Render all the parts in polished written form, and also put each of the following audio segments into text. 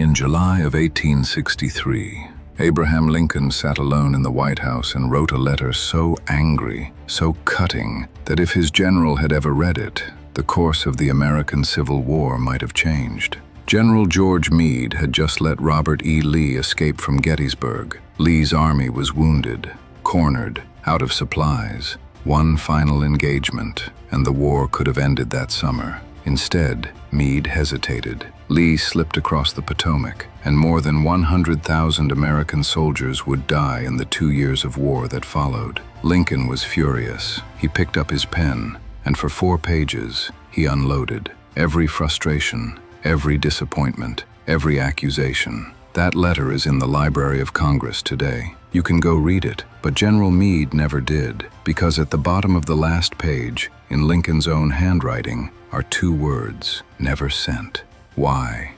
In July of 1863, Abraham Lincoln sat alone in the White House and wrote a letter so angry, so cutting, that if his general had ever read it, the course of the American Civil War might have changed. General George Meade had just let Robert E. Lee escape from Gettysburg. Lee's army was wounded, cornered, out of supplies. One final engagement, and the war could have ended that summer. Instead, Meade hesitated. Lee slipped across the Potomac, and more than 100,000 American soldiers would die in the 2 years of war that followed. Lincoln was furious. He picked up his pen, and for 4 pages, he unloaded every frustration, every disappointment, every accusation. That letter is in the Library of Congress today. You can go read it, but General Meade never did, because at the bottom of the last page, in Lincoln's own handwriting, are 2 words: never sent. Why?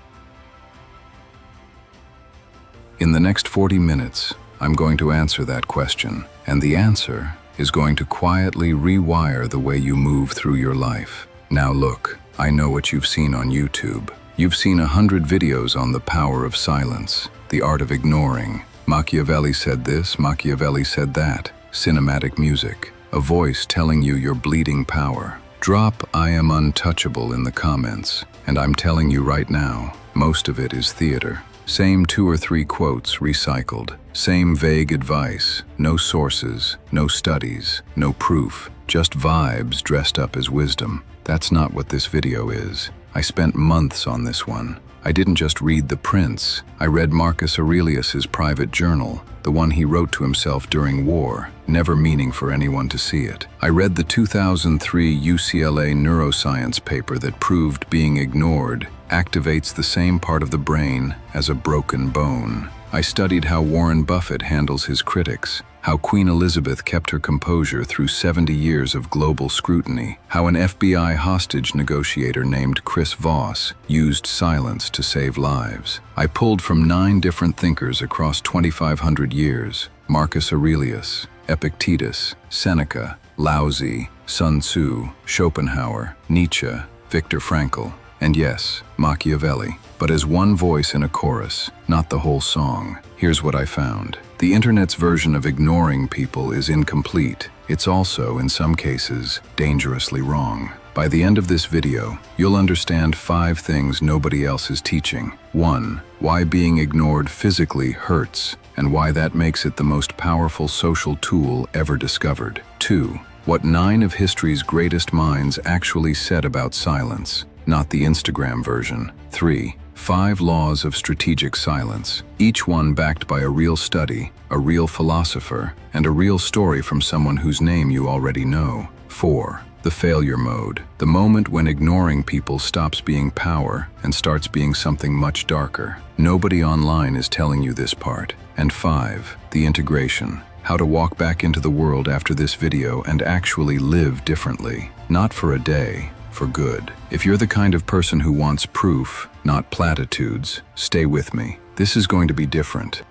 In the next 40 minutes, I'm going to answer that question, and the answer is going to quietly rewire the way you move through your life. Now look, I know what you've seen on YouTube. You've seen 100 videos on the power of silence, the art of ignoring. Machiavelli said this, Machiavelli said that. Cinematic music, a voice telling you your bleeding power. Drop "I am untouchable" in the comments, and I'm telling you right now, most of it is theater. Same 2 or 3 quotes recycled, same vague advice, no sources, no studies, no proof, just vibes dressed up as wisdom. That's not what this video is. I spent months on this one. I didn't just read The Prince. I read Marcus Aurelius's private journal, the one he wrote to himself during war, never meaning for anyone to see it. I read the 2003 UCLA Neuroscience paper that proved being ignored activates the same part of the brain as a broken bone. I studied how Warren Buffett handles his critics, how Queen Elizabeth kept her composure through 70 years of global scrutiny, how an FBI hostage negotiator named Chris Voss used silence to save lives. I pulled from 9 different thinkers across 2,500 years: Marcus Aurelius, Epictetus, Seneca, Laozi, Sun Tzu, Schopenhauer, Nietzsche, Viktor Frankl, and yes, Machiavelli, but as one voice in a chorus, not the whole song. Here's what I found. The internet's version of ignoring people is incomplete. It's also, in some cases, dangerously wrong. By the end of this video, you'll understand 5 things nobody else is teaching. 1. Why being ignored physically hurts, and why that makes it the most powerful social tool ever discovered. 2. What 9 of history's greatest minds actually said about silence, not the Instagram version. 3. 5 laws of strategic silence, each one backed by a real study, a real philosopher, and a real story from someone whose name you already know. 4. The failure mode, the moment when ignoring people stops being power and starts being something much darker. Nobody online is telling you this part. And 5. The integration, how to walk back into the world after this video and actually live differently, not for a day, for good. If you're the kind of person who wants proof, not platitudes, stay with me. This is going to be different.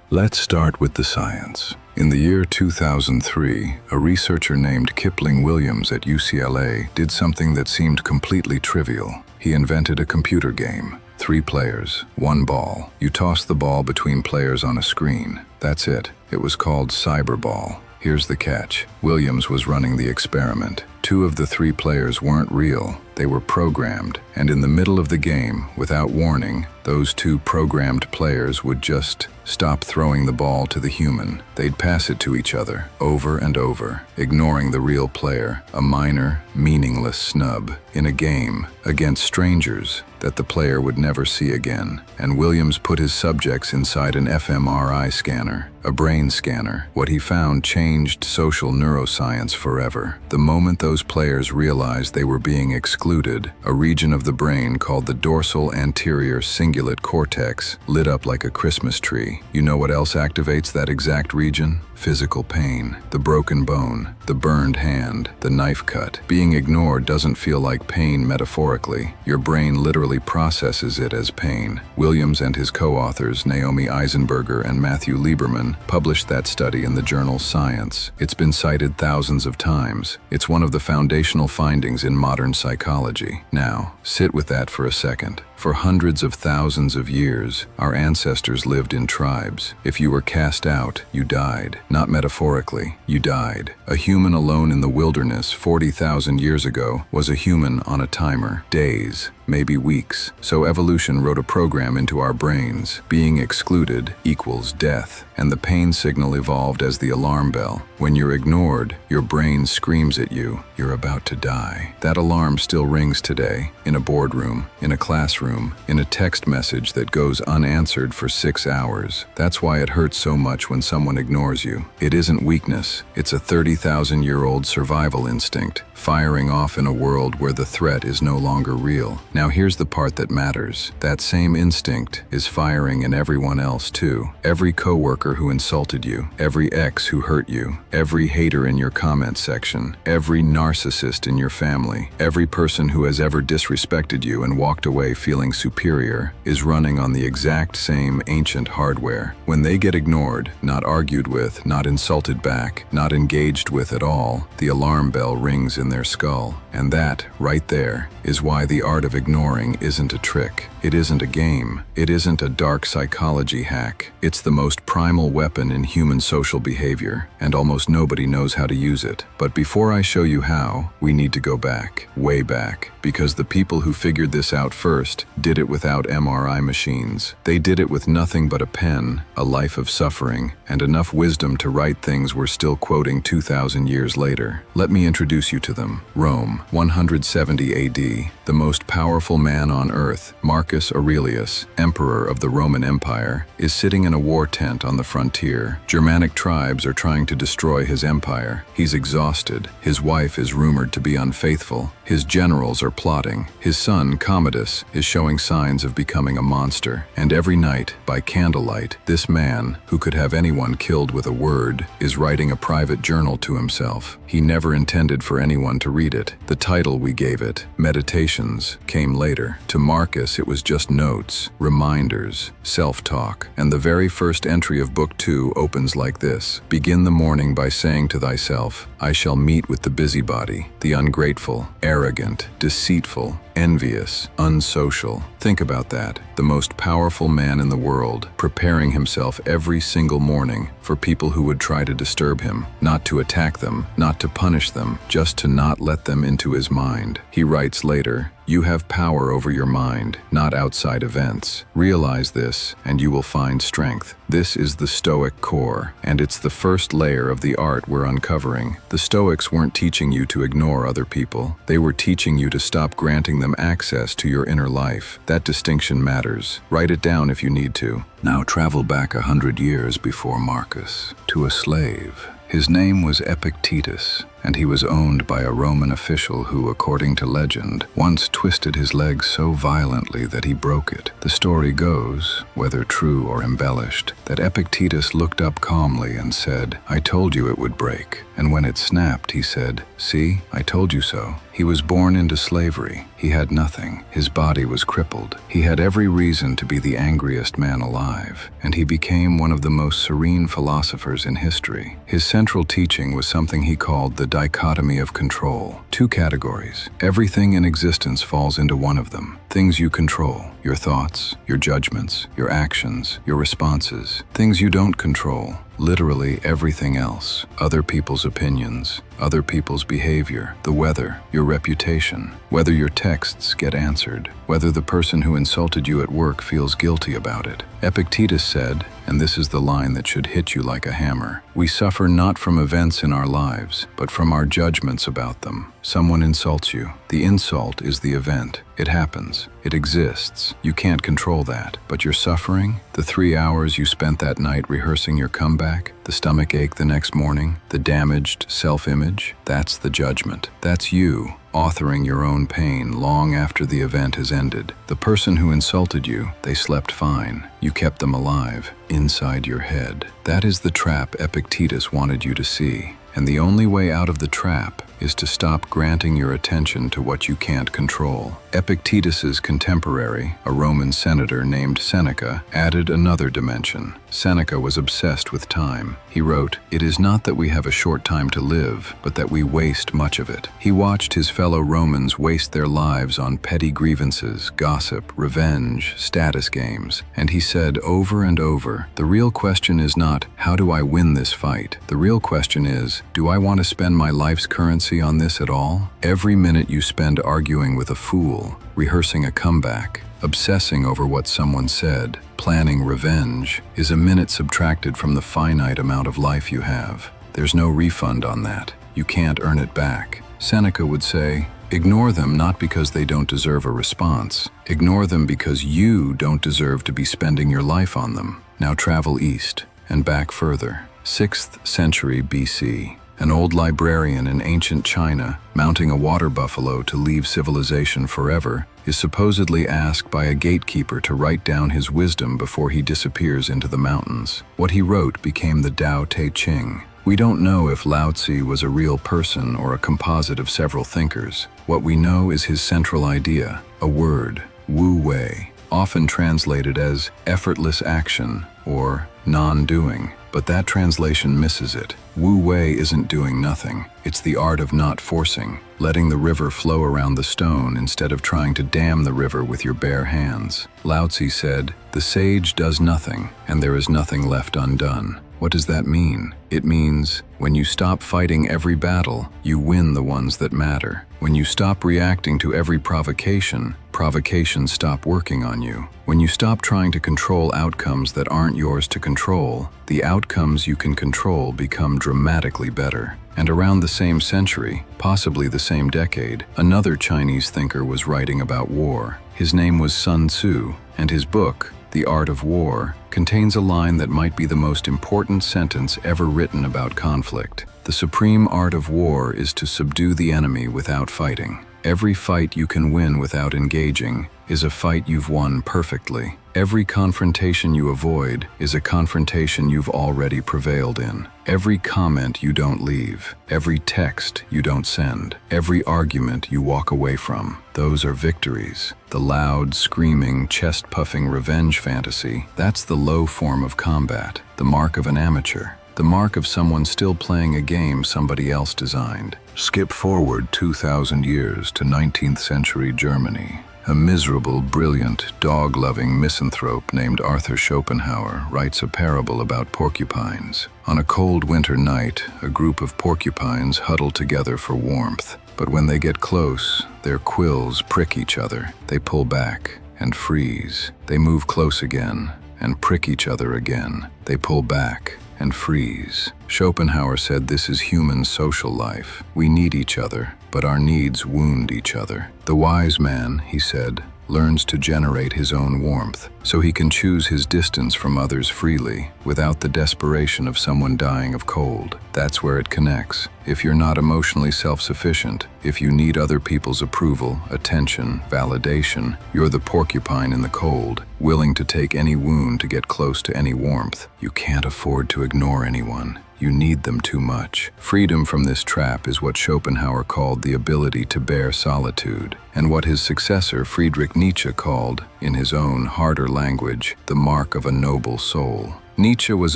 Let's start with the science. In the year 2003, a researcher named Kipling Williams at UCLA did something that seemed completely trivial. He invented a computer game. 3 players, 1 ball. You toss the ball between players on a screen. That's it. It was called cyberball. Here's the catch. Williams was running the experiment. 2 of the 3 players weren't real. They were programmed, and in the middle of the game, without warning, those 2 programmed players would just stop throwing the ball to the human. They'd pass it to each other, over and over, ignoring the real player, a minor, meaningless snub, in a game, against strangers that the player would never see again. And Williams put his subjects inside an fMRI scanner, a brain scanner. What he found changed social neuroscience forever. The moment those players realized they were being excluded, a region of the brain called the dorsal anterior cingulate cortex lit up like a Christmas tree. You know what else activates that exact region? Physical pain, the broken bone, the burned hand, the knife cut. Being ignored doesn't feel like pain metaphorically. Your brain literally processes it as pain. Williams and his co-authors, Naomi Eisenberger and Matthew Lieberman, published that study in the journal Science. It's been cited thousands of times. It's one of the foundational findings in modern psychology. Now, sit with that for a second. For hundreds of thousands of years, our ancestors lived in tribes. If you were cast out, you died. Not metaphorically, you died. A human alone in the wilderness 40,000 years ago was a human on a timer. Days, maybe weeks. So evolution wrote a program into our brains. Being excluded equals death. And the pain signal evolved as the alarm bell. When you're ignored, your brain screams at you, you're about to die. That alarm still rings today, in a boardroom, in a classroom, in a text message that goes unanswered for 6 hours. That's why it hurts so much when someone ignores you. It isn't weakness, it's a 30,000-year-old survival instinct, firing off in a world where the threat is no longer real. Now here's the part that matters. That same instinct is firing in everyone else too. Every coworker who insulted you, every ex who hurt you, every hater in your comment section, every narcissist in your family, every person who has ever disrespected you and walked away feeling superior is running on the exact same ancient hardware. When they get ignored, not argued with, not insulted back, not engaged with at all, the alarm bell rings in their skull. And that, right there, is why the art of ignoring isn't a trick. It isn't a game. It isn't a dark psychology hack. It's the most primal weapon in human social behavior, and almost nobody knows how to use it. But before I show you how, we need to go back, way back, because the people who figured this out first did it without MRI machines. They did it with nothing but a pen, a life of suffering, and enough wisdom to write things we're still quoting 2,000 years later. Let me introduce you to them. Rome, 170 AD. The most powerful man on earth, Marcus Aurelius, emperor of the Roman Empire, is sitting in a war tent on the frontier. Germanic tribes are trying to destroy his empire. He's exhausted. His wife is rumored to be unfaithful. His generals are plotting. His son, Commodus, is showing signs of becoming a monster. And every night, by candlelight, this man, who could have anyone killed with a word, is writing a private journal to himself. He never intended for anyone to read it. The title we gave it, Meditations, came later. To Marcus, it was just notes, reminders, self-talk. And the very first entry of Book 2 opens like this: Begin the morning by saying to thyself, I shall meet with the busybody, the ungrateful, arrogant, deceitful, envious, unsocial. Think about that. The most powerful man in the world, preparing himself every single morning for people who would try to disturb him, not to attack them, not to punish them, just to not let them into his mind. He writes later, you have power over your mind, not outside events. Realize this, and you will find strength. This is the Stoic core, and it's the first layer of the art we're uncovering. The Stoics weren't teaching you to ignore other people. They were teaching you to stop granting them access to your inner life. That distinction matters. Write it down if you need to. Now travel back 100 years before Marcus, to a slave. His name was Epictetus, and he was owned by a Roman official who, according to legend, once twisted his leg so violently that he broke it. The story goes, whether true or embellished, that Epictetus looked up calmly and said, I told you it would break. And when it snapped, he said, see, I told you so. He was born into slavery. He had nothing. His body was crippled. He had every reason to be the angriest man alive, and he became one of the most serene philosophers in history. His central teaching was something he called the dichotomy of control. Two categories. Everything in existence falls into one of them. Things you control, your thoughts, your judgments, your actions, your responses. Things you don't control, literally everything else. Other people's opinions, other people's behavior, the weather, your reputation, whether your texts get answered, whether the person who insulted you at work feels guilty about it. Epictetus said, and this is the line that should hit you like a hammer, we suffer not from events in our lives, but from our judgments about them. Someone insults you. The insult is the event. It happens. It exists. You can't control that. But your suffering, the 3 hours you spent that night rehearsing your comeback, the stomach ache the next morning, the damaged self-image, that's the judgment. That's you, authoring your own pain long after the event has ended. The person who insulted you, they slept fine. You kept them alive, inside your head. That is the trap Epictetus wanted you to see. And the only way out of the trap is to stop granting your attention to what you can't control. Epictetus's contemporary, a Roman senator named Seneca, added another dimension. Seneca was obsessed with time. He wrote, "It is not that we have a short time to live, but that we waste much of it." He watched his fellow Romans waste their lives on petty grievances, gossip, revenge, status games, and he said over and over, "The real question is not, how do I win this fight? The real question is, do I want to spend my life's currency on this at all? Every minute you spend arguing with a fool, rehearsing a comeback, obsessing over what someone said, planning revenge, is a minute subtracted from the finite amount of life you have. There's no refund on that. You can't earn it back." Seneca would say, "Ignore them not because they don't deserve a response. Ignore them because you don't deserve to be spending your life on them." Now travel east and back further. 6th century BC. An old librarian in ancient China, mounting a water buffalo to leave civilization forever, is supposedly asked by a gatekeeper to write down his wisdom before he disappears into the mountains. What he wrote became the Tao Te Ching. We don't know if Laozi was a real person or a composite of several thinkers. What we know is his central idea, a word, wu wei, often translated as effortless action or non-doing. But that translation misses it. Wu wei isn't doing nothing. It's the art of not forcing, letting the river flow around the stone instead of trying to dam the river with your bare hands. Laozi said, "The sage does nothing, and there is nothing left undone." What does that mean? It means, when you stop fighting every battle, you win the ones that matter. When you stop reacting to every provocations stop working on you. When you stop trying to control outcomes that aren't yours to control, the outcomes you can control become dramatically better. And around the same century, possibly the same decade, another Chinese thinker was writing about war. His name was Sun Tzu, and his book, The Art of War, contains a line that might be the most important sentence ever written about conflict. The supreme art of war is to subdue the enemy without fighting. Every fight you can win without engaging is a fight you've won perfectly. Every confrontation you avoid is a confrontation you've already prevailed in. Every comment you don't leave, every text you don't send, every argument you walk away from, those are victories. The loud, screaming, chest-puffing revenge fantasy, that's the low form of combat, the mark of an amateur. The mark of someone still playing a game somebody else designed. Skip forward 2,000 years to 19th century Germany. A miserable, brilliant, dog-loving misanthrope named Arthur Schopenhauer writes a parable about porcupines. On a cold winter night, a group of porcupines huddle together for warmth. But when they get close, their quills prick each other. They pull back and freeze. They move close again and prick each other again. They pull back and freeze. Schopenhauer said this is human social life. We need each other, but our needs wound each other. The wise man, he said, learns to generate his own warmth, so he can choose his distance from others freely, without the desperation of someone dying of cold. That's where it connects. If you're not emotionally self-sufficient, if you need other people's approval, attention, validation, you're the porcupine in the cold, willing to take any wound to get close to any warmth. You can't afford to ignore anyone. You need them too much. Freedom from this trap is what Schopenhauer called the ability to bear solitude, and what his successor Friedrich Nietzsche called, in his own harder language, the mark of a noble soul. Nietzsche was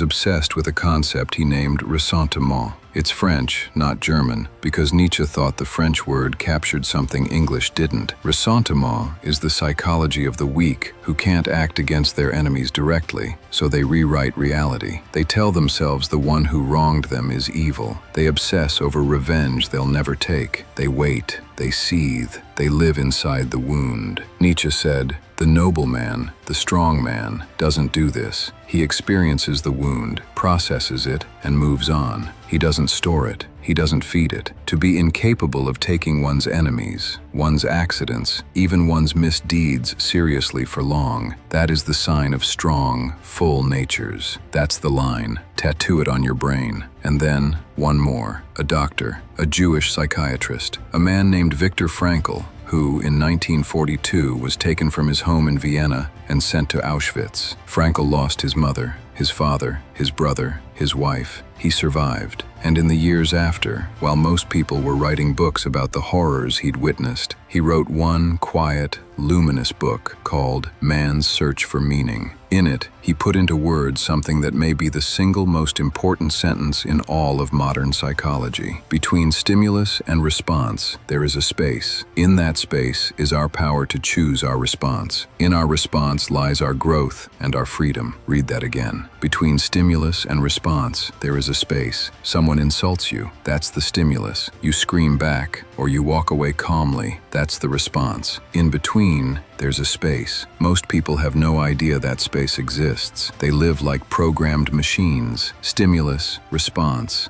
obsessed with a concept he named ressentiment. It's French, not German, because Nietzsche thought the French word captured something English didn't. Ressentiment is the psychology of the weak who can't act against their enemies directly, so they rewrite reality. They tell themselves the one who wronged them is evil. They obsess over revenge they'll never take. They wait, they seethe, they live inside the wound. Nietzsche said, "The noble man, the strong man, doesn't do this. He experiences the wound, processes it, and moves on. He doesn't store it. He doesn't feed it. To be incapable of taking one's enemies, one's accidents, even one's misdeeds seriously for long, that is the sign of strong, full natures." That's the line. Tattoo it on your brain. And then, one more. A doctor, a Jewish psychiatrist, a man named Viktor Frankl, who, in 1942, was taken from his home in Vienna and sent to Auschwitz. Frankl lost his mother, his father, his brother, his wife. He survived, and in the years after, while most people were writing books about the horrors he'd witnessed, He wrote one quiet, luminous book called Man's Search for Meaning. In it, he put into words something that may be the single most important sentence in all of modern psychology. Between stimulus and response, there is a space. In that space is our power to choose our response. In our response lies our growth and our freedom. Read that again. Between stimulus and response, there is a space. Someone insults you. That's the stimulus. You scream back, or you walk away calmly. That's the response. In between, there's a space. Most people have no idea that space exists. They live like programmed machines. Stimulus, response,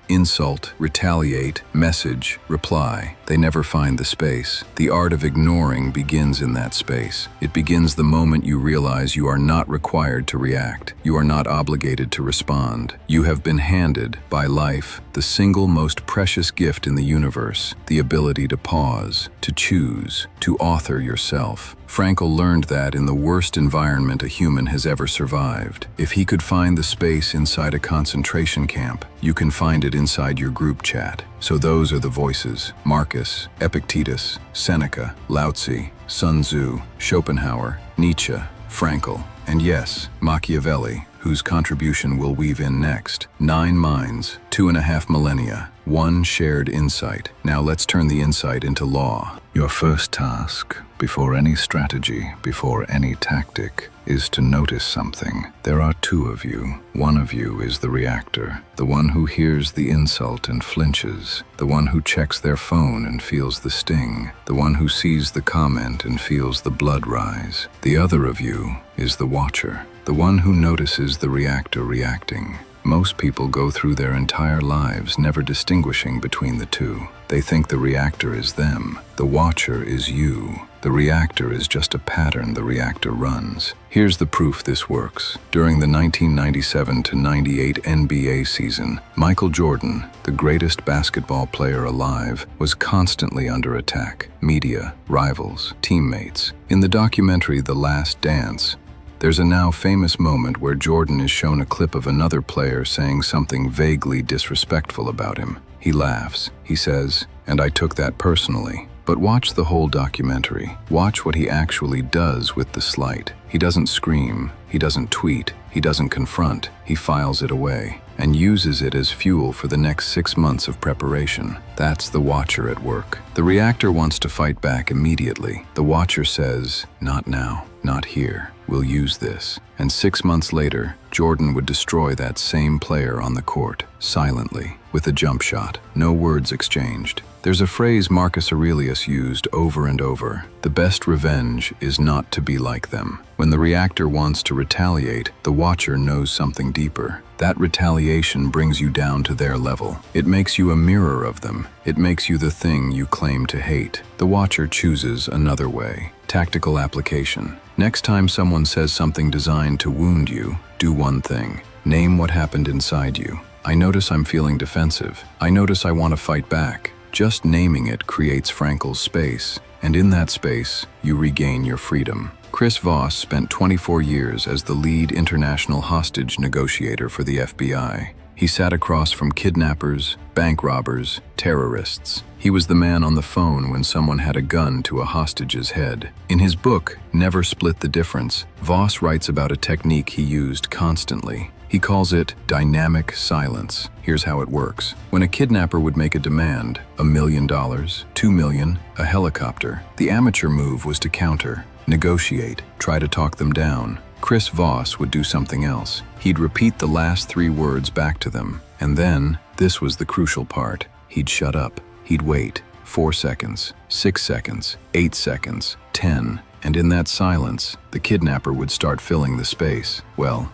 insult, retaliate, message, reply. They never find the space. The art of ignoring begins in that space. It begins the moment you realize you are not required to react. You are not obligated to respond. You have been handed, by life, the single most precious gift in the universe, the ability to pause, to choose, to author yourself. Frankl learned that in the worst environment a human has ever survived. If he could find the space inside a concentration camp, you can find it inside your group chat. So those are the voices: Marcus, Epictetus, Seneca, Laozi, Sun Tzu, Schopenhauer, Nietzsche, Frankl, and yes, Machiavelli, whose contribution we'll weave in next. 9 minds, 2.5 millennia, one shared insight. Now let's turn the insight into law. Your first task, before any strategy, before any tactic, is to notice something. There are 2 of you. One of you is the reactor, the one who hears the insult and flinches, the one who checks their phone and feels the sting, the one who sees the comment and feels the blood rise. The other of you is the watcher, the one who notices the reactor reacting. Most people go through their entire lives never distinguishing between the 2. They think the reactor is them, the watcher is you. The reactor is just a pattern the reactor runs. Here's the proof this works. During the 1997-98 NBA season, Michael Jordan, the greatest basketball player alive, was constantly under attack. Media, rivals, teammates. In the documentary The Last Dance, there's a now famous moment where Jordan is shown a clip of another player saying something vaguely disrespectful about him. He laughs. He says, "And I took that personally." But watch the whole documentary. Watch what he actually does with the slight. He doesn't scream. He doesn't tweet. He doesn't confront. He files it away and uses it as fuel for the next 6 months of preparation. That's the watcher at work. The reactor wants to fight back immediately. The watcher says, "Not now, not here. We'll use this." And 6 months later, Jordan would destroy that same player on the court, silently, with a jump shot. No words exchanged. There's a phrase Marcus Aurelius used over and over: the best revenge is not to be like them. When the reactor wants to retaliate, the watcher knows something deeper. That retaliation brings you down to their level. It makes you a mirror of them. It makes you the thing you claim to hate. The watcher chooses another way. Tactical application. Next time someone says something designed to wound you, do one thing. Name what happened inside you. I notice I'm feeling defensive. I notice I want to fight back. Just naming it creates Frankl's space, and in that space, you regain your freedom. Chris Voss spent 24 years as the lead international hostage negotiator for the FBI. He sat across from kidnappers, bank robbers, terrorists. He was the man on the phone when someone had a gun to a hostage's head. In his book, Never Split the Difference, Voss writes about a technique he used constantly. He calls it dynamic silence. Here's how it works. When a kidnapper would make a demand, $1 million, $2 million, a helicopter, the amateur move was to counter, negotiate, try to talk them down. Chris Voss would do something else. He'd repeat the last 3 words back to them. And then, this was the crucial part, he'd shut up. He'd wait. 4 seconds, 6 seconds, 8 seconds, 10. And in that silence, the kidnapper would start filling the space. Well,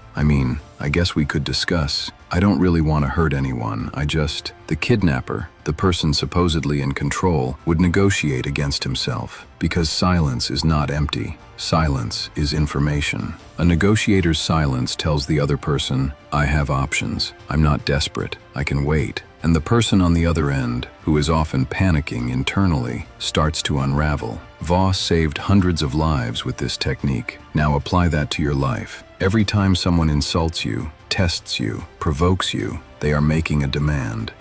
I guess we could discuss. I don't really want to hurt anyone. The kidnapper, the person supposedly in control, would negotiate against himself. Because silence is not empty. Silence is information. A negotiator's silence tells the other person, I have options. I'm not desperate. I can wait. And the person on the other end, who is often panicking internally, starts to unravel. Voss saved hundreds of lives with this technique. Now apply that to your life. Every time someone insults you, tests you, provokes you, they are making a demand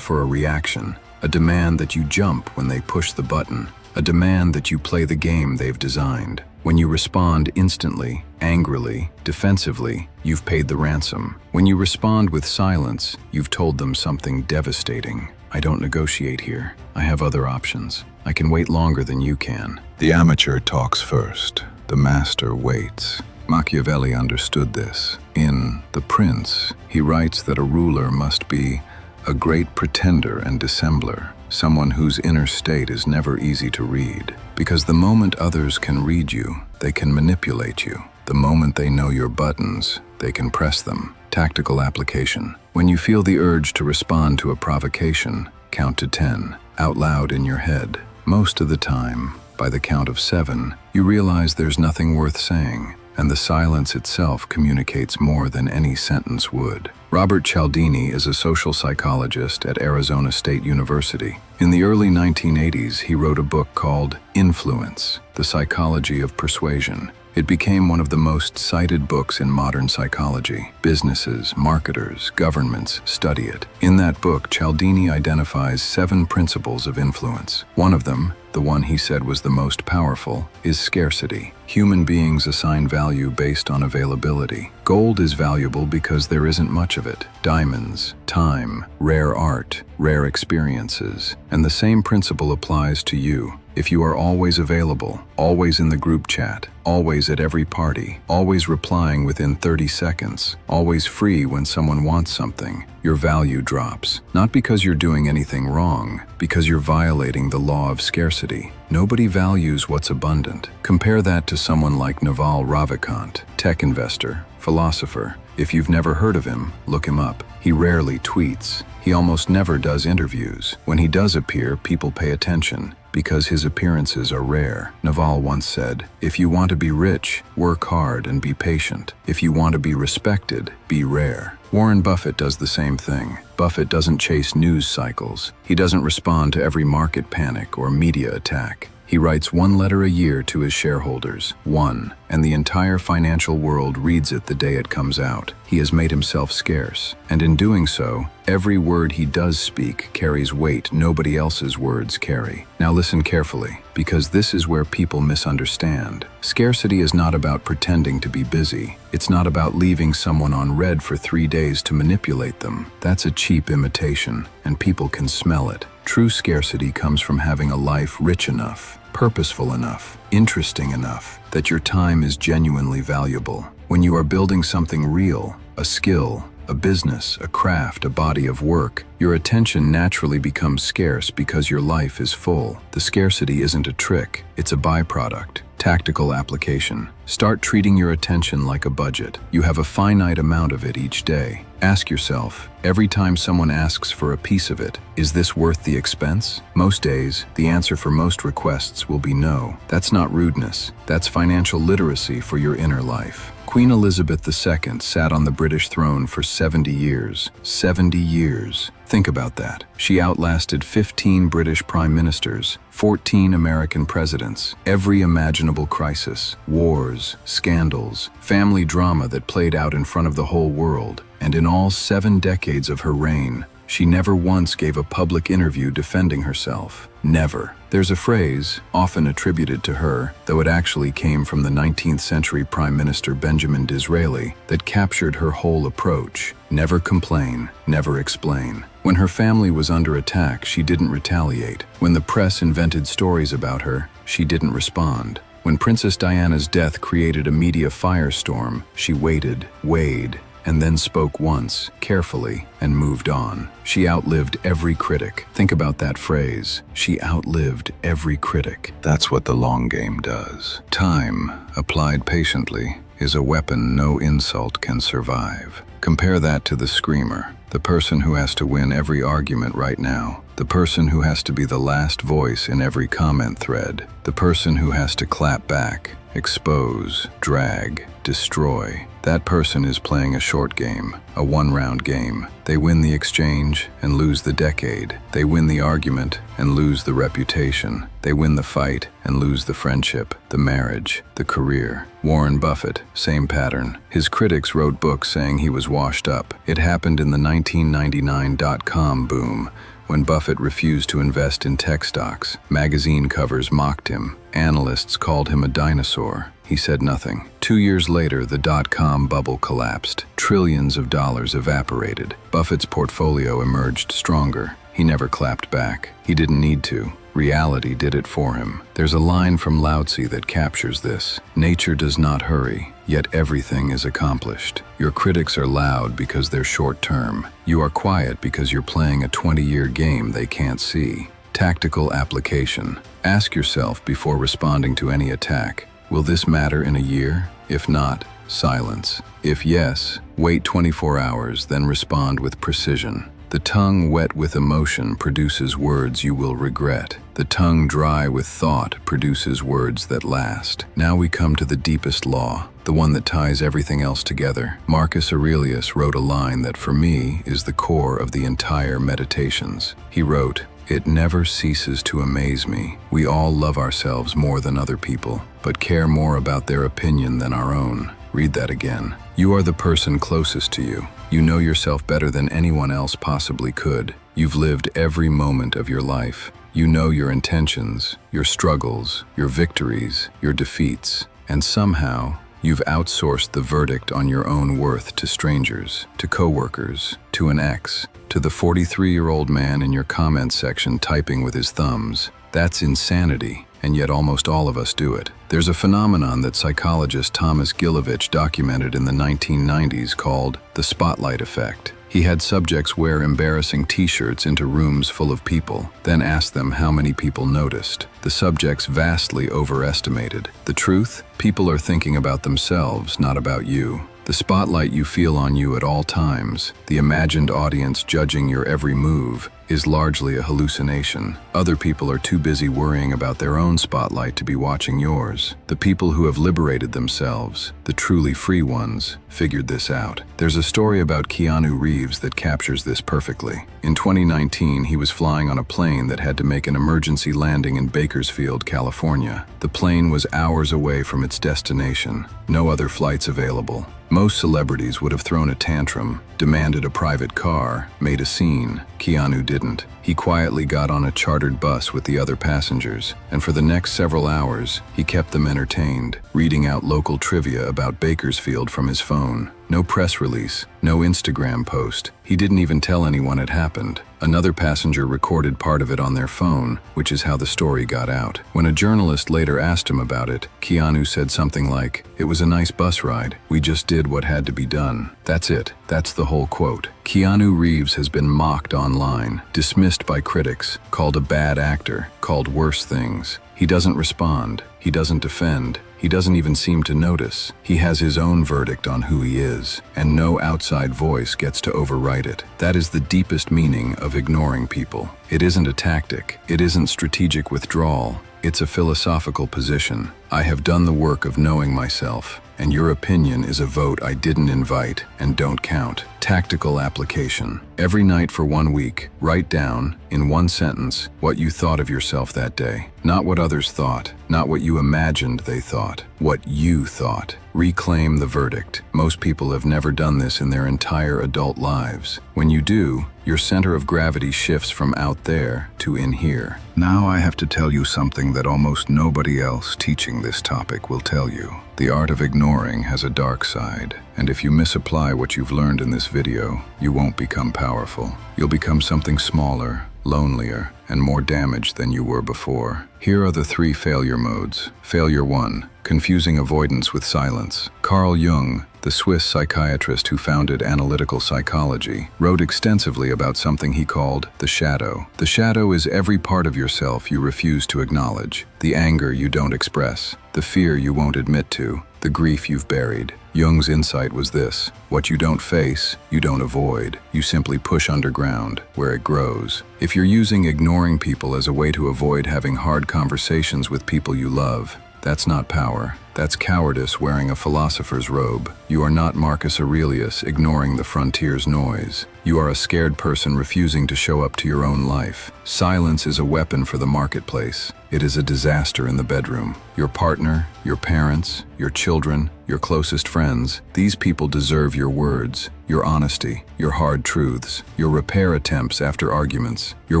for a reaction. a demand that you jump when they push the button, a demand that you play the game they've designed. When you respond instantly, angrily, defensively, you've paid the ransom. When you respond with silence, you've told them something devastating. I don't negotiate here. I have other options. I can wait longer than you can. The amateur talks first. The master waits. Machiavelli understood this. In The Prince, he writes that a ruler must be a great pretender and dissembler, someone whose inner state is never easy to read. Because the moment others can read you, they can manipulate you. The moment they know your buttons, they can press them. Tactical application. When you feel the urge to respond to a provocation, count to 10, out loud in your head. Most of the time, by the count of 7, you realize there's nothing worth saying, and the silence itself communicates more than any sentence would. Robert Cialdini is a social psychologist at Arizona State University. In the early 1980s, he wrote a book called Influence: The Psychology of Persuasion. It became one of the most cited books in modern psychology. Businesses, marketers, governments study it. In that book, Cialdini identifies 7 principles of influence. One of them, the one he said was the most powerful, is scarcity. Human beings assign value based on availability. Gold is valuable because there isn't much of it. Diamonds, time, rare art, rare experiences. And the same principle applies to you. If you are always available, always in the group chat, always at every party, always replying within 30 seconds, always free when someone wants something, your value drops. Not because you're doing anything wrong, because you're violating the law of scarcity. Nobody values what's abundant. Compare that to someone like Naval Ravikant, tech investor, philosopher. If you've never heard of him, look him up. He rarely tweets. He almost never does interviews. When he does appear, people pay attention, because his appearances are rare. Naval once said, "If you want to be rich, work hard and be patient. If you want to be respected, be rare." Warren Buffett does the same thing. Buffett doesn't chase news cycles. He doesn't respond to every market panic or media attack. He writes 1 letter a year to his shareholders, 1, and the entire financial world reads it the day it comes out. He has made himself scarce, and in doing so, every word he does speak carries weight nobody else's words carry. Now listen carefully, because this is where people misunderstand. Scarcity is not about pretending to be busy. It's not about leaving someone on red for 3 days to manipulate them. That's a cheap imitation, and people can smell it. True scarcity comes from having a life rich enough, purposeful enough, interesting enough, that your time is genuinely valuable. When you are building something real, a skill, a business, a craft, a body of work, your attention naturally becomes scarce because your life is full. The scarcity isn't a trick, it's a byproduct. Tactical application. Start treating your attention like a budget. You have a finite amount of it each day. Ask yourself, every time someone asks for a piece of it, is this worth the expense? Most days, the answer for most requests will be no. That's not rudeness. That's financial literacy for your inner life. Queen Elizabeth II sat on the British throne for 70 years. 70 years. Think about that. She outlasted 15 British prime ministers, 14 American presidents, every imaginable crisis, wars, scandals, family drama that played out in front of the whole world. And in all 7 decades of her reign, she never once gave a public interview defending herself. Never. There's a phrase, often attributed to her, though it actually came from the 19th century Prime Minister Benjamin Disraeli, that captured her whole approach. Never complain, never explain. When her family was under attack, she didn't retaliate. When the press invented stories about her, she didn't respond. When Princess Diana's death created a media firestorm, she waited, weighed, and then spoke once, carefully, and moved on. She outlived every critic. Think about that phrase. She outlived every critic. That's what the long game does. Time, applied patiently, is a weapon no insult can survive. Compare that to the screamer, the person who has to win every argument right now, the person who has to be the last voice in every comment thread, the person who has to clap back, expose, drag, destroy. That person is playing a short game, a one-round game. They win the exchange and lose the decade. They win the argument and lose the reputation. They win the fight and lose the friendship, the marriage, the career. Warren Buffett, same pattern. His critics wrote books saying he was washed up. It happened in the 1999 dot-com boom, When Buffett refused to invest in tech stocks, magazine covers mocked him. Analysts called him a dinosaur. He said nothing. 2 years later, the dot-com bubble collapsed. Trillions of dollars evaporated. Buffett's portfolio emerged stronger. He never clapped back. He didn't need to. Reality did it for him. There's a line from Laozi that captures this. Nature does not hurry, yet everything is accomplished. Your critics are loud because they're short-term. You are quiet because you're playing a 20-year game they can't see. Tactical application. Ask yourself before responding to any attack, will this matter in a year? If not, silence. If yes, wait 24 hours, then respond with precision. The tongue wet with emotion produces words you will regret. The tongue dry with thought produces words that last. Now we come to the deepest law, the one that ties everything else together. Marcus Aurelius wrote a line that for me is the core of the entire Meditations. He wrote, "It never ceases to amaze me. We all love ourselves more than other people, but care more about their opinion than our own." Read that again. You are the person closest to you. You know yourself better than anyone else possibly could. You've lived every moment of your life. You know your intentions, your struggles, your victories, your defeats, and somehow you've outsourced the verdict on your own worth to strangers, to coworkers, to an ex, to the 43-year-old man in your comment section typing with his thumbs. That's insanity, and yet almost all of us do it. There's a phenomenon that psychologist Thomas Gilovich documented in the 1990s called the spotlight effect. He had subjects wear embarrassing t-shirts into rooms full of people, then asked them how many people noticed. The subjects vastly overestimated. The truth? People are thinking about themselves, not about you. The spotlight you feel on you at all times, the imagined audience judging your every move, is largely a hallucination. Other people are too busy worrying about their own spotlight to be watching yours. The people who have liberated themselves, the truly free ones, figured this out. There's a story about Keanu Reeves that captures this perfectly. In 2019, he was flying on a plane that had to make an emergency landing in Bakersfield, California. The plane was hours away from its destination. No other flights available. Most celebrities would have thrown a tantrum, demanded a private car, made a scene. Keanu didn't. He quietly got on a chartered bus with the other passengers, and for the next several hours, he kept them entertained, reading out local trivia about Bakersfield from his phone. No press release, no Instagram post. He didn't even tell anyone it happened. Another passenger recorded part of it on their phone, which is how the story got out. When a journalist later asked him about it, Keanu said something like, "It was a nice bus ride. We just did what had to be done." That's it. That's the whole quote. Keanu Reeves has been mocked online, dismissed by critics, called a bad actor, called worse things. He doesn't respond. He doesn't defend. He doesn't even seem to notice. He has his own verdict on who he is, and no outside voice gets to overwrite it. That is the deepest meaning of ignoring people. It isn't a tactic. It isn't strategic withdrawal. It's a philosophical position. I have done the work of knowing myself, and your opinion is a vote I didn't invite and don't count. Tactical application. Every night for 1 week, write down, in one sentence, what you thought of yourself that day. Not what others thought, not what you imagined they thought, what you thought. Reclaim the verdict. Most people have never done this in their entire adult lives. When you do, your center of gravity shifts from out there to in here. Now I have to tell you something that almost nobody else teaching this topic will tell you. The art of ignoring has a dark side, and if you misapply what you've learned in this video, you won't become powerful. You'll become something smaller, lonelier, and more damaged than you were before. Here are the 3 failure modes. Failure 1, confusing avoidance with silence. Carl Jung, the Swiss psychiatrist who founded analytical psychology, wrote extensively about something he called the shadow. The shadow is every part of yourself you refuse to acknowledge, the anger you don't express, the fear you won't admit to, the grief you've buried. Jung's insight was this: what you don't face, you don't avoid. You simply push underground, where it grows. If you're using ignoring people as a way to avoid having hard conversations with people you love, that's not power. That's cowardice wearing a philosopher's robe. You are not Marcus Aurelius ignoring the frontier's noise. You are a scared person refusing to show up to your own life. Silence is a weapon for the marketplace. It is a disaster in the bedroom. Your partner, your parents, your children, your closest friends, these people deserve your words, your honesty, your hard truths, your repair attempts after arguments, your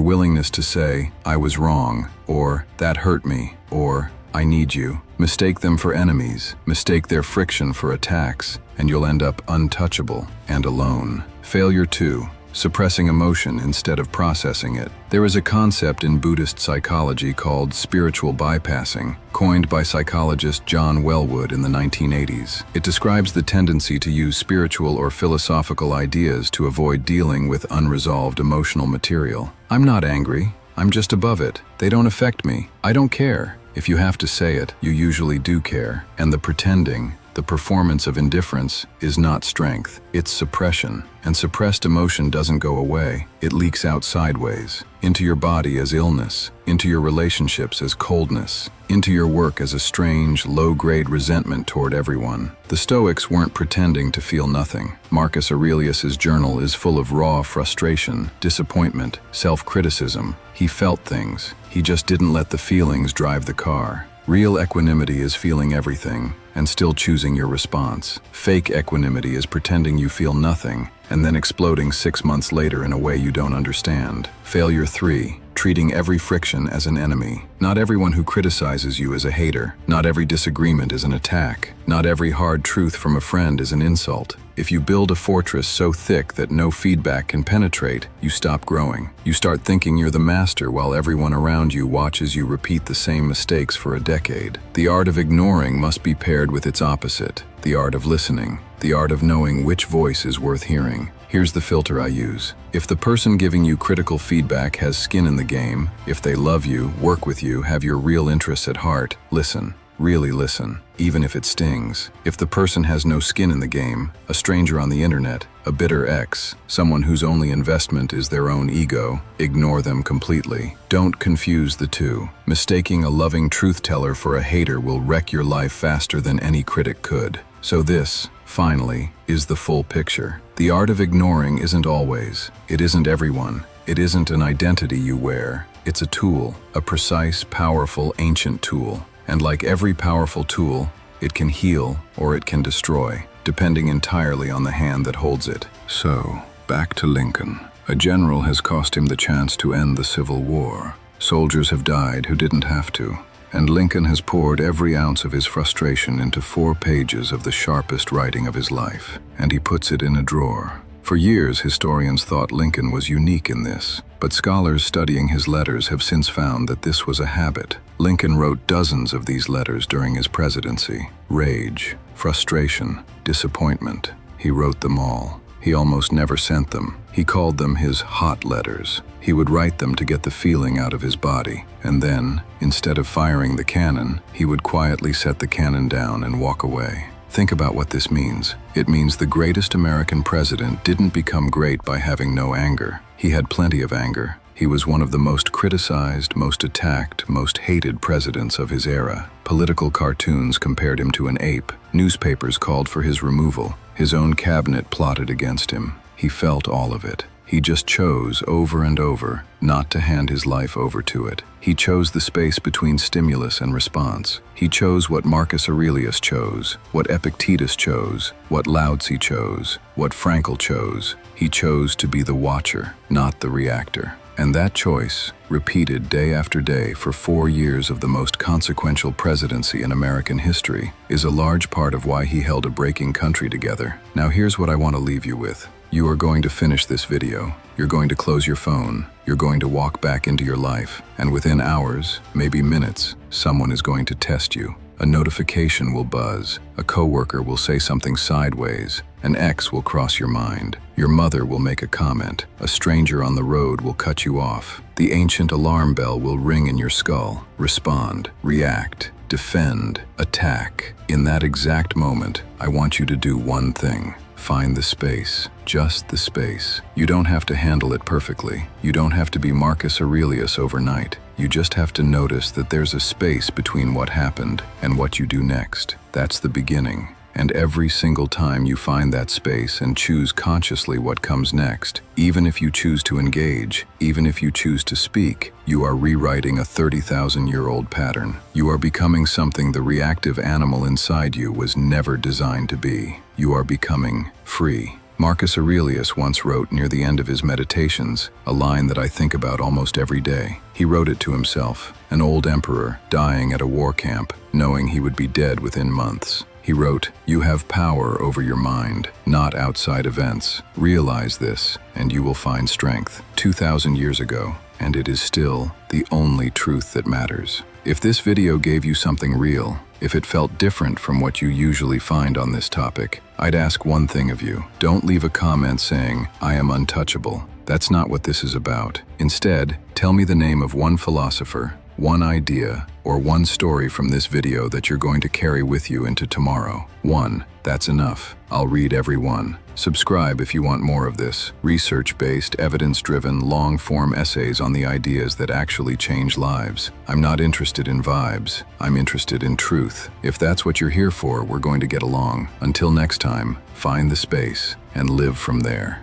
willingness to say, "I was wrong," or "that hurt me," or "I need you." Mistake them for enemies, mistake their friction for attacks, and you'll end up untouchable and alone. Failure 2. Suppressing emotion instead of processing it. There is a concept in Buddhist psychology called spiritual bypassing, coined by psychologist John Welwood in the 1980s. It describes the tendency to use spiritual or philosophical ideas to avoid dealing with unresolved emotional material. I'm not angry. I'm just above it. They don't affect me. I don't care. If you have to say it, you usually do care. And the pretending, the performance of indifference, is not strength. It's suppression. And suppressed emotion doesn't go away. It leaks out sideways, into your body as illness, into your relationships as coldness, into your work as a strange, low-grade resentment toward everyone. The Stoics weren't pretending to feel nothing. Marcus Aurelius's journal is full of raw frustration, disappointment, self-criticism. He felt things. He just didn't let the feelings drive the car. Real equanimity is feeling everything and still choosing your response. Fake equanimity is pretending you feel nothing and then exploding 6 months later in a way you don't understand. Failure 3. Treating every friction as an enemy. Not everyone who criticizes you is a hater. Not every disagreement is an attack. Not every hard truth from a friend is an insult. If you build a fortress so thick that no feedback can penetrate, you stop growing. You start thinking you're the master while everyone around you watches you repeat the same mistakes for a decade. The art of ignoring must be paired with its opposite, the art of listening, the art of knowing which voice is worth hearing. Here's the filter I use. If the person giving you critical feedback has skin in the game, if they love you, work with you, have your real interests at heart, listen. Really listen, even if it stings. If the person has no skin in the game, a stranger on the internet, a bitter ex, someone whose only investment is their own ego, ignore them completely. Don't confuse the two. Mistaking a loving truth-teller for a hater will wreck your life faster than any critic could. So this, finally, is the full picture. The art of ignoring isn't always. It isn't everyone. It isn't an identity you wear. It's a tool, a precise, powerful, ancient tool. And like every powerful tool, it can heal or it can destroy, depending entirely on the hand that holds it. So, back to Lincoln. A general has cost him the chance to end the Civil War. Soldiers have died who didn't have to. And Lincoln has poured every ounce of his frustration into 4 pages of the sharpest writing of his life, and he puts it in a drawer. For years, historians thought Lincoln was unique in this, but scholars studying his letters have since found that this was a habit. Lincoln wrote dozens of these letters during his presidency. Rage, frustration, disappointment. He wrote them all. He almost never sent them. He called them his hot letters. He would write them to get the feeling out of his body, and then, instead of firing the cannon, he would quietly set the cannon down and walk away. Think about what this means. It means the greatest American president didn't become great by having no anger. He had plenty of anger. He was one of the most criticized, most attacked, most hated presidents of his era. Political cartoons compared him to an ape. Newspapers called for his removal. His own cabinet plotted against him. He felt all of it. He just chose over and over not to hand his life over to it. He chose the space between stimulus and response. He chose what Marcus Aurelius chose, what Epictetus chose, what Laozi chose, what Frankl chose. He chose to be the watcher, not the reactor. And that choice, repeated day after day for 4 years of the most consequential presidency in American history, is a large part of why he held a breaking country together. Now here's what I want to leave you with. You are going to finish this video. You're going to close your phone. You're going to walk back into your life. And within hours, maybe minutes, someone is going to test you. A notification will buzz. A coworker will say something sideways. An ex will cross your mind. Your mother will make a comment. A stranger on the road will cut you off. The ancient alarm bell will ring in your skull. Respond, react, defend, attack. In that exact moment, I want you to do one thing. Find the space, just the space. You don't have to handle it perfectly. You don't have to be Marcus Aurelius overnight. You just have to notice that there's a space between what happened and what you do next. That's the beginning. And every single time you find that space and choose consciously what comes next, even if you choose to engage, even if you choose to speak, you are rewriting a 30,000-year-old pattern. You are becoming something the reactive animal inside you was never designed to be. You are becoming free. Marcus Aurelius once wrote near the end of his Meditations a line that I think about almost every day. He wrote it to himself, an old emperor dying at a war camp, knowing he would be dead within months. He wrote, "You have power over your mind, not outside events. Realize this, and you will find strength." 2,000 years ago, and it is still the only truth that matters. If this video gave you something real, if it felt different from what you usually find on this topic, I'd ask one thing of you. Don't leave a comment saying, "I am untouchable." That's not what this is about. Instead, tell me the name of one philosopher, one idea, or one story from this video that you're going to carry with you into tomorrow. One, that's enough. I'll read every one. Subscribe if you want more of this research-based, evidence-driven, long-form essays on the ideas that actually change lives. I'm not interested in vibes. I'm interested in truth. If that's what you're here for, we're going to get along. Until next time, find the space and live from there.